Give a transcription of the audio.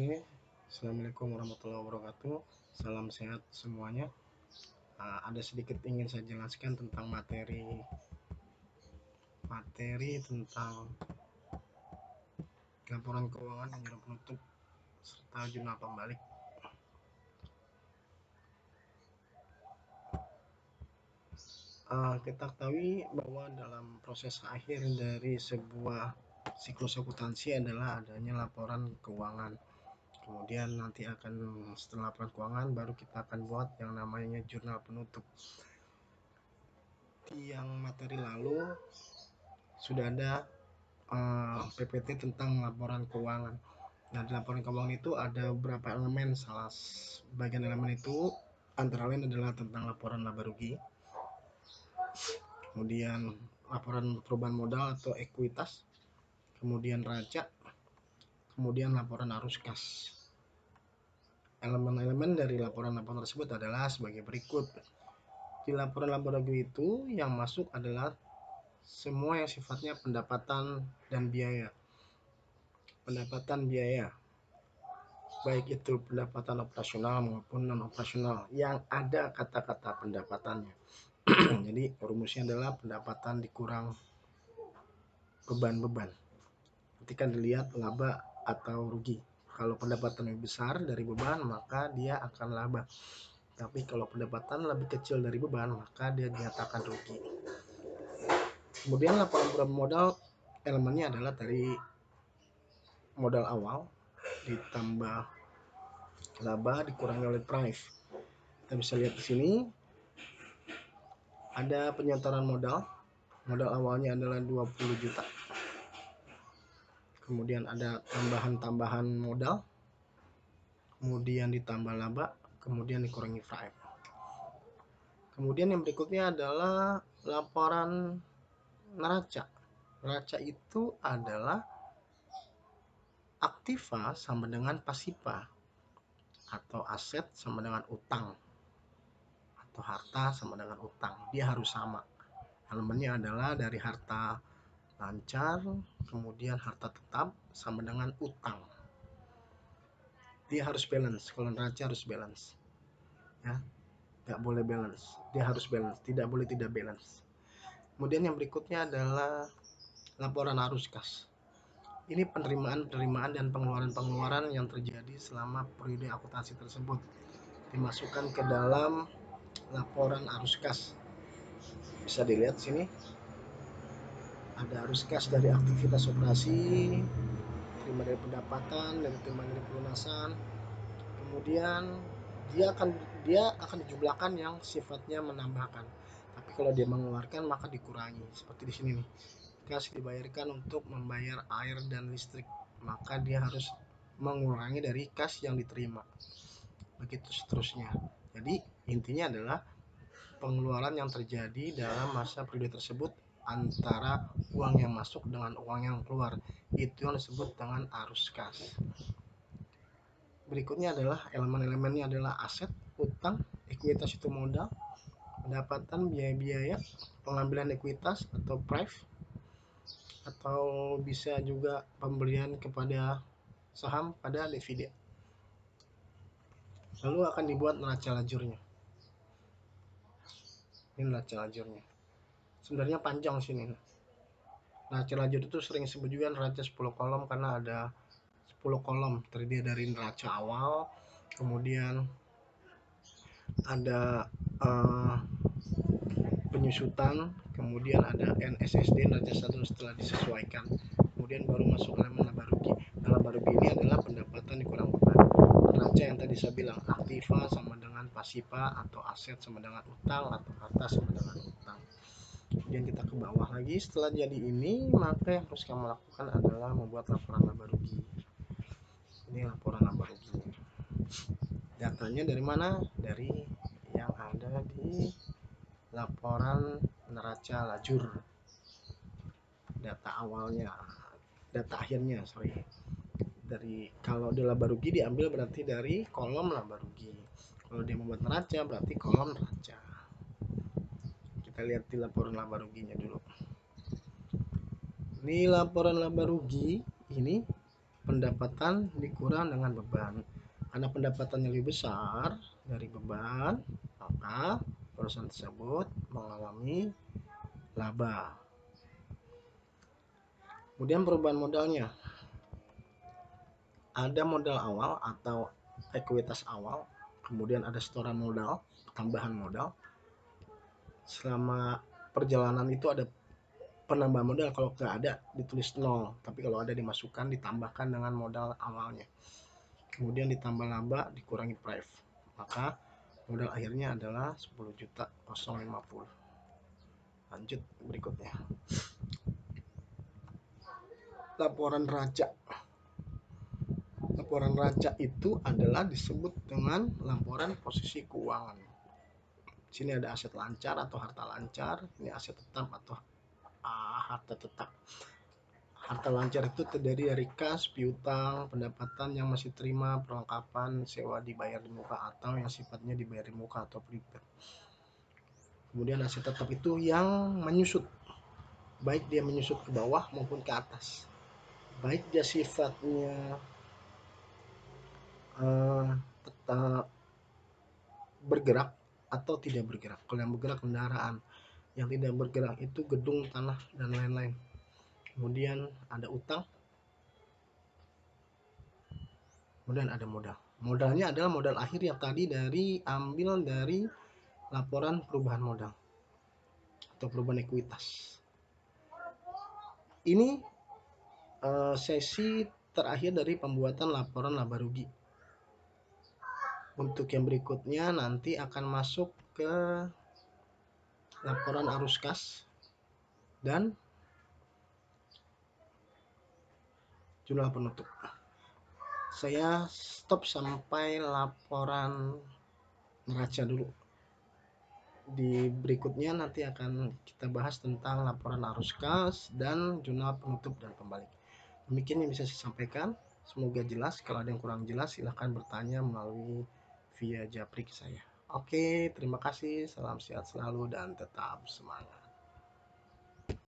Oke, Assalamualaikum warahmatullahi wabarakatuh. Salam sehat semuanya. Ada sedikit ingin saya jelaskan tentang materi tentang laporan keuangan dan jurnal penutup serta jurnal pembalik. Kita ketahui bahwa dalam proses akhir dari sebuah siklus akuntansi adalah adanya laporan keuangan. Kemudian nanti akan setelah laporan keuangan baru kita akan buat yang namanya jurnal penutup. Di yang materi lalu sudah ada PPT tentang laporan keuangan. Nah, di laporan keuangan itu ada beberapa elemen. Bagian elemen itu antara lain adalah tentang laporan laba rugi, kemudian laporan perubahan modal atau ekuitas, kemudian raca, kemudian laporan arus kas. Elemen-elemen dari laporan-laporan tersebut adalah sebagai berikut. Di laporan laba rugi itu yang masuk adalah semua yang sifatnya pendapatan dan biaya. Pendapatan biaya, baik itu pendapatan operasional maupun non operasional yang ada kata-kata pendapatannya. Jadi rumusnya adalah pendapatan dikurang beban-beban. Ketika dilihat laba atau rugi, kalau pendapatan lebih besar dari beban maka dia akan laba, tapi kalau pendapatan lebih kecil dari beban maka dia dinyatakan rugi. Kemudian laporan perubahan modal, elemennya adalah dari modal awal ditambah laba dikurangi oleh price. Kita bisa lihat di sini ada penyetoran modal. Modal awalnya adalah 20 juta. Kemudian ada tambahan modal. Kemudian ditambah laba, kemudian dikurangi price. Kemudian yang berikutnya adalah laporan neraca. Neraca itu adalah aktiva sama dengan pasiva, atau aset sama dengan utang, atau harta sama dengan utang. Dia harus sama. Elemennya adalah dari harta lancar, kemudian harta tetap sama dengan utang. Dia harus balance. Kalau neraca harus balance, ya, nggak boleh balance. Dia harus balance, tidak boleh tidak balance. Kemudian yang berikutnya adalah laporan arus kas. Ini penerimaan dan pengeluaran yang terjadi selama periode akuntansi tersebut dimasukkan ke dalam laporan arus kas. Bisa dilihat sini ada arus kas dari aktivitas operasi, terima dari pendapatan, dan terima dari pelunasan. Kemudian dia akan dijumlahkan yang sifatnya menambahkan. Tapi kalau dia mengeluarkan maka dikurangi. Seperti di sini nih, kas dibayarkan untuk membayar air dan listrik, maka dia harus mengurangi dari kas yang diterima. Begitu seterusnya. Jadi intinya adalah pengeluaran yang terjadi dalam masa periode tersebut antara uang yang masuk dengan uang yang keluar, itu yang disebut dengan arus kas. Berikutnya adalah elemen-elemennya adalah aset, utang, ekuitas itu modal, pendapatan, biaya-biaya, pengambilan ekuitas atau price, atau bisa juga pembelian kepada saham pada dividen. Lalu akan dibuat neraca lajurnya. Ini neraca lajurnya. Sebenarnya panjang sini. Neraca lajur itu sering disebut juga neraca 10 kolom karena ada 10 kolom terdiri dari neraca awal, kemudian ada penyusutan, kemudian ada NSSD neraca satu setelah disesuaikan, kemudian baru masuk elemen laba rugi. Laba rugi ini adalah pendapatan dikurang beban. Neraca yang tadi saya bilang aktiva sama dengan pasiva, atau aset sama dengan utang, atau harta sama dengan utang. Kemudian kita ke bawah lagi, setelah jadi ini maka yang harus kamu lakukan adalah membuat laporan laba rugi. Ini laporan laba rugi. Datanya dari mana? Dari yang ada di laporan neraca lajur. Data awalnya, data akhirnya, dari kalau di laba rugi diambil berarti dari kolom laba rugi. Kalau dia membuat neraca berarti kolom neraca. Kita lihat di laporan laba ruginya dulu. Ini laporan laba rugi ini pendapatan dikurang dengan beban. Karena pendapatannya lebih besar dari beban, maka perusahaan tersebut mengalami laba. Kemudian perubahan modalnya. Ada modal awal atau ekuitas awal, kemudian ada setoran modal, tambahan modal. Selama perjalanan itu ada penambahan modal, kalau nggak ada ditulis 0, tapi kalau ada dimasukkan, ditambahkan dengan modal awalnya. Kemudian ditambah laba dikurangi price, maka modal akhirnya adalah 10.050. Lanjut berikutnya. Laporan raja. Laporan raja itu adalah disebut dengan laporan posisi keuangan. Sini ada aset lancar atau harta lancar, ini aset tetap atau harta tetap. Harta lancar itu terdiri dari kas, piutang, pendapatan yang masih terima, perlengkapan, sewa dibayar di muka atau yang sifatnya dibayar di muka atau prepaid. Kemudian aset tetap itu yang menyusut, baik dia menyusut ke bawah maupun ke atas, baik dia sifatnya tetap bergerak atau tidak bergerak. Kalau yang bergerak kendaraan, yang tidak bergerak itu gedung, tanah, dan lain-lain. Kemudian ada utang, kemudian ada modal. Modalnya adalah modal akhir yang tadi ambil dari laporan perubahan modal atau perubahan ekuitas. Ini sesi terakhir dari pembuatan laporan laba rugi. Untuk yang berikutnya nanti akan masuk ke laporan arus kas dan jumlah penutup. Saya stop sampai laporan neraca dulu. Di berikutnya nanti akan kita bahas tentang laporan arus kas dan jurnal penutup dan pembalik. Demikian yang bisa saya sampaikan. Semoga jelas. Kalau ada yang kurang jelas silahkan bertanya melalui via japri saya. Oke, terima kasih. Salam sehat selalu dan tetap semangat.